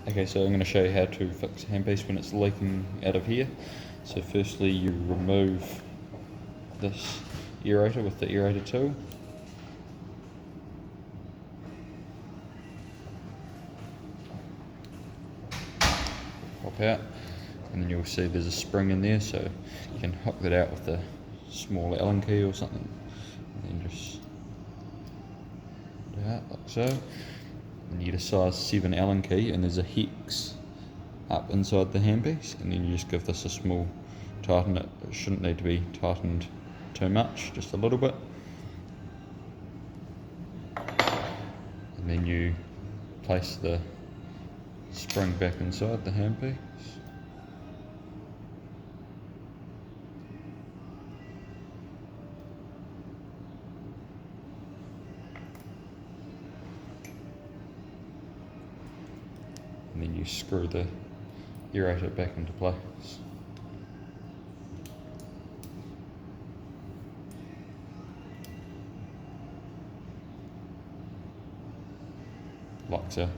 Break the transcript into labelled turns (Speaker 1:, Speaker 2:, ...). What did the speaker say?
Speaker 1: Okay, so I'm going to show you how to fix a handpiece when it's leaking out of here. So firstly you remove this aerator with the aerator tool. Pop out, and then you'll see there's a spring in there, so you can hook that out with a small Allen key or something, and then just do that like so. And you get a size 7 Allen key, and there's a hex up inside the handpiece, and then you just give this a small tighten. It shouldn't need to be tightened too much, just a little bit, and then you place the spring back inside the handpiece. And then you screw the aerator back into place. Like so.